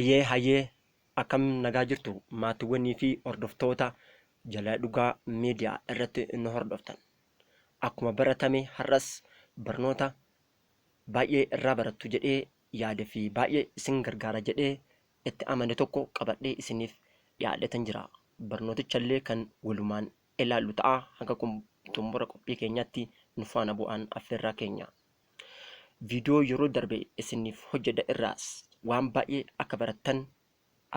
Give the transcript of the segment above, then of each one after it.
Hayyee akkam nagaa jirtu maatiiwwanii fi hordoftoota jalaa dhugaa miidiyaa irratti nu hordoftan. Akkuma baratame har'as barnoota baay'ee irraa barattu jedhee yaade fi baay'ee isin gargaara jedhee itti amane tokko qabadhee isiniif dhiyaadhetan jira. Barnootichallee kan walumaan ilaallu ta'a hanga xumura qophii keenyaatti nu faana bu'aan affeerraa keenya. Viidiyoo yeroo darbe isiniif hojjedha irraas waan baay'ee akka barattan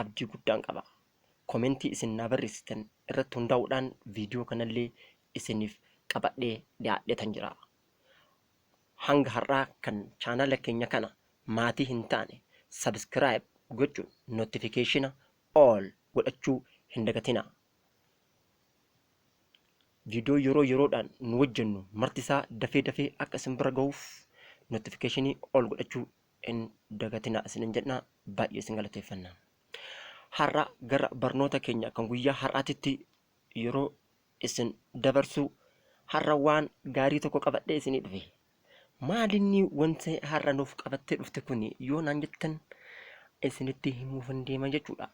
abdii guddaan qaba. Komentii isin naa barreessitan irratti hundaa'uudhaan viidiyoo kanallee isiniif qabadhee dhiyaadhetan jira. Hanga har'aa kan chaanala keenya kana maatii hin taane subscribe gochuun notification all godhachuu hin dagatina. Viidiyoo yeroodhaan nu hojjennu martisaa dafee akka isin bira gahuuf notification all godhachuu hin dagatina isinin jedha. Baay'ee isin galateeffanna. Har'a gara barnoota keenya kan guyyaa har'aatitti yeroo isin dabarsu har'a waan gaarii tokko qabadhee isinii dhufe. Maalinni wanti har'a nuuf qabattee dhufte kun yoo naan jettan isinitti himuuf hin deema jechuudha.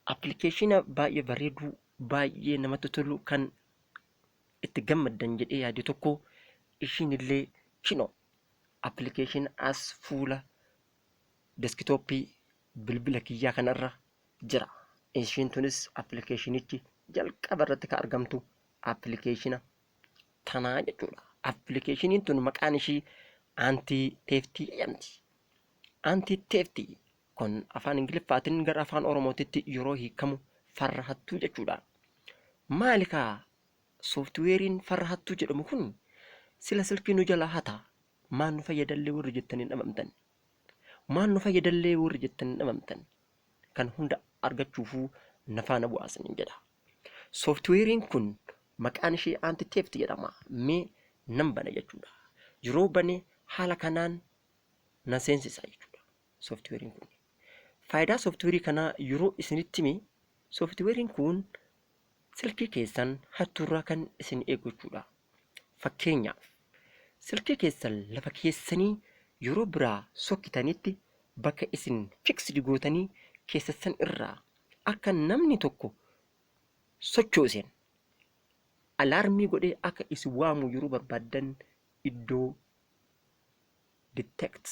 Appilikeeshina baay'ee bareedu baay'ee namatti tolu kan itti gammaddan jedhee yaade tokko ishiinillee Chino appilikeeshina as fuula deskitooppii bilbila kiyyaa kanarra jira. Ishiin tunis appilikeeshinichi jalqaba irratti kan argamtu appilikeeshina tanaa jechuudha. Appilikeeshiniin tun maqaan ishii thefty jedhamti. Thefty kun afaan Ingiliffaatiin gara afaan Oromootitti yeroo hiikamu farra hattuu jechuudha. Maali kaa sooftiweeriin farra hattuu jedhamu kun sila silkii nu jalaa hata maan nu fayyadallee warri jettanii dhabamtan. Maan nu fayyadallee warri jettanii dhabamtan. Kan hunda argachuufuu nafaana bu'aasan jedha. Sooftiweeriin kun maqaan ishee thefty jedhama. Mee nan bana jechuudha. Yeroo bane haala kanaan na seensisa jechuudha. Sooftiweeriin kun. Faayidaa sooftiweerii kanaa yeroo isinitti hime sooftiweeriin kun silkii keessan hattuurraa kan isin eegu jechuudha. Fakkeenyaaf silkii keessan lafa keessanii yeroo biraa sokkitanitti bakka isin fiksidi gootanii keessassan irraa akka namni tokko sochoosen alaarmii godhee akka isin waamu yeroo barbaadan iddoo detect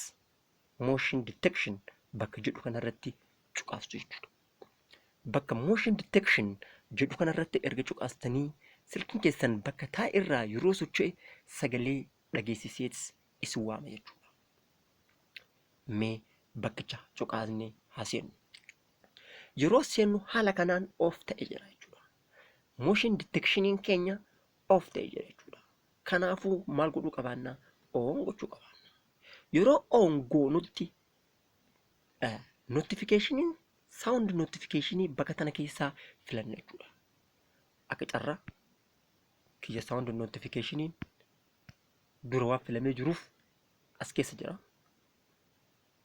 motion detection bakka jedhu kanarratti cuqaastu jechuudha. Bakka motion detection jedhu kanarratti erga cuqaastanii silkiin keessan bakka taa'irraa yeroo socho'e sagalee dhageessisees isin waama jechuudha. Mee bakkicha cuqaasnee haa seennu. Yeroo seennu haala kanaan off ta'e jira jechuudha. Motion detectioniin keenya off ta'e jira jechuudha. Kanaafuu maal godhuu qabaannaa? On gochuu qabaannaa. Yeroo on goonutti notificationin sound notificationii bakka tana keessaa filanna jechuudha. Akka carraa kiyya sound notificationiin dura waan filamee jiruuf as keessa jira.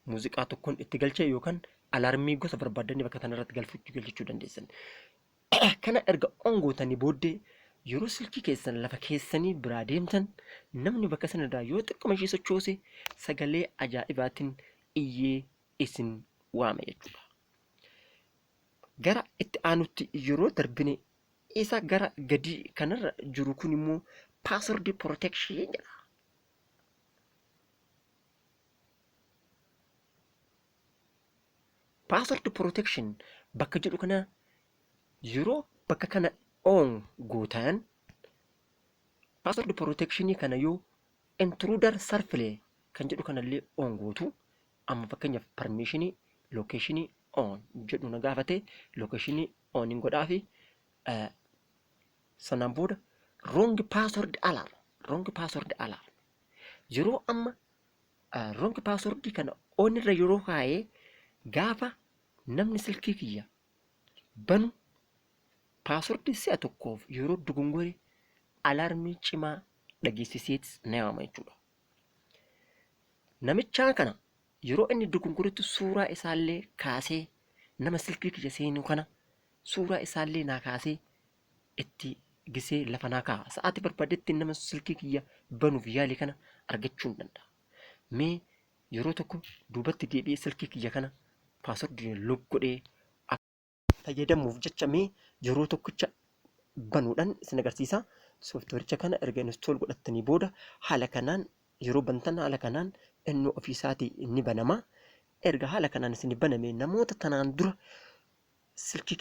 Muuziqaa tokkoon itti galchee yookaan alaarmii gosa barbaadanii bakka tanarratti galchachuu dandeessan. Kana erga on gootanii booddee yeroo silkii keessan lafa keessanii biraa deemtan namni bakka sanarraa yoo xiqquma ishee sochoose sagalee ajaa'ibaatiin iyyee isin waama jechuudha. Gara itti aanutti yeroo darbine isa gara gadii kanarra jiru kun immoo password protection jedha. Password protection bakka jedhu kana yeroo bakka kana on gootan password protection kana yoo intruder surveillance kan jedhu kanallee on gootu amma fakkeenyaaf permission location on jedhu na gaafate location on hin godhaafi sanaan booda wrong password alarm yeroo amma wrong password kana on irra yeroo kaa'ee gaafa namni silkii kiyya banu password si'a tokkoof yeroo dogongore alaarmii cimaa dhageessiseet na waama jechuudha. Namichaa kana yeroo inni dogongoretti suuraa isaallee kaasee nama silkii kiyya seenu kana suuraa isaallee naa kaasee itti gisee lafa naa kaa'a. Sa'aatii barbaadetti nama silkii kiyya banuuf yaalii kana argachuu hin danda'a. Mee yeroo tokko duubatti deebi'ee silkii kiyya kana paaswordii look godhee fayyadamuuf jecha mee yeroo tokkicha banuudhaan isin agarsiisa. Sooftiweericha kana erga install godhattanii booda haala kanaan yeroo bantan haala kanaan inni ofiisaatii inni banama. Erga haala kanaan isin baname namoota tanaan dura silkii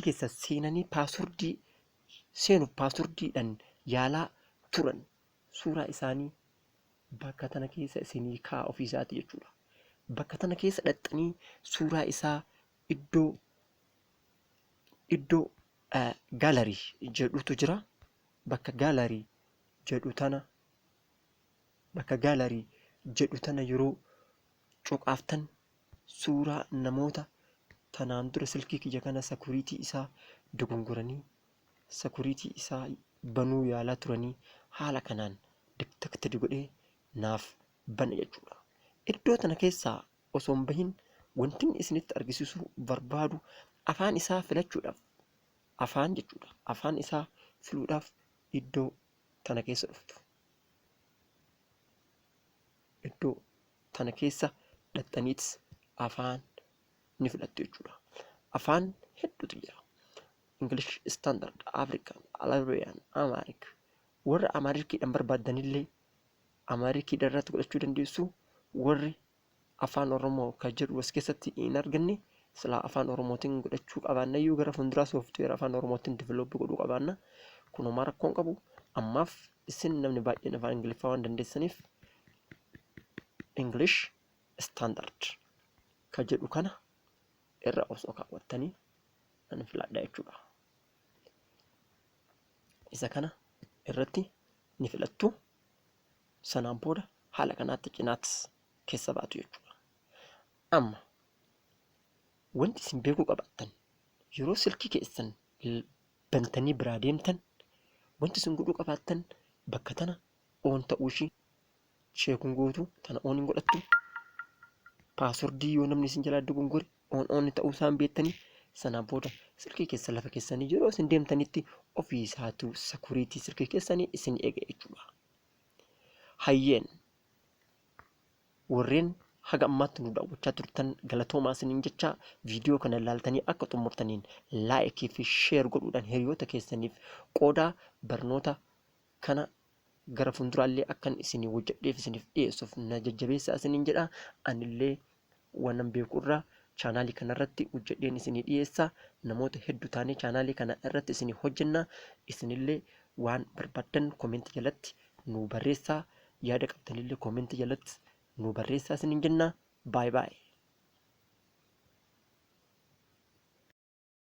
keessa seenanii paaswordii seenuuf paaswordiidhaan yaalaa turan suuraa isaanii bakka tana keessa isinii kaa ofiisaatii jechuudha. Bakka tana keessa dhaxxanii suuraa isaa iddoo gaalarii jedhutu jira. Bakka gaalarii jedhu tana yeroo cuqaaftan suuraa namoota tanaan dura silkii kiyya kana sakuriitii isaa dogongoranii sakuriitii isaa banuu yaalaa turanii haala kanaan detected godhee naaf bana jechuudha. Iddoo tana keessaa osoo hin bahin wanti isinitti argisiisuu barbaadu afaan isaa filachuudhaaf afaan isaa filuudhaaf iddoo tana keessa dhuftu. Iddoo tana keessa dhaxxaniitis afaan ni filattu jechuudha. Afaan hedduutu jira. English Standard, African, Arabian, Amharic. Warra Amaarikiidhaan barbaadanillee Amaarikiidhaan irratti godhachuu dandeessu. Warri afaan Oromoo kan jedhu as keessatti hin arganne silaa afaan Oromootiin godhachuu qabaanna iyyuu gara fuulduraa sooftiweera afaan Oromootiin develop godhuu qabaanna. Kunumaa rakkoon qabu. Ammaaf isin namni baay'een afaan Ingiliffaa waan dandeessaniif English Standard kan jedhu kana irra osoo kaawwattanii nan filadha jechuudha. Isa kana irratti ni filattu. Sanaan booda haala kanaatti cinaattis keessa baatu jechuudha. Amma wanti isin beekuu qabaattan yeroo silkii keessan bantanii biraa deemtan wanti isin godhuu qabaattan bakka tana oon ta'uu ishii sheekuun gootu tana oon hin godhattu. Paaswordii yoo namni isin jalaa dogongore oon ta'uu isaan beektanii sanaan booda silkii keessa lafa keessanii yeroo isin deemtanitti ofiisaatuu sakuriitii silkii keessanii isin eega jechuudha. Hayyeen warreen haga ammaatti nu daawwachaa turtan galatoomaa isiniin jecha viidiyoo kana ilaaltanii akka xumurtaniin laayikii fi sheer godhuudhaan hiriyoota keessaniif qoodaa barnoota kana gara fuulduraallee akkan isinii hojjedheef isiniif dhiyeessuuf na jajjabeessaa isiniin jedha. Anillee waan beeku irraa chaanaalii kanarratti hojjedheen isinii dhiyeessa. Namoota hedduu taanee chaanaalii kana irratti isinii hojjenna. Isinillee waan barbaadan koomentii jalatti nu barreessaa. Yaada qabdanillee koomentii jalatti nu barreessaa isiniin jenna. Baay baay.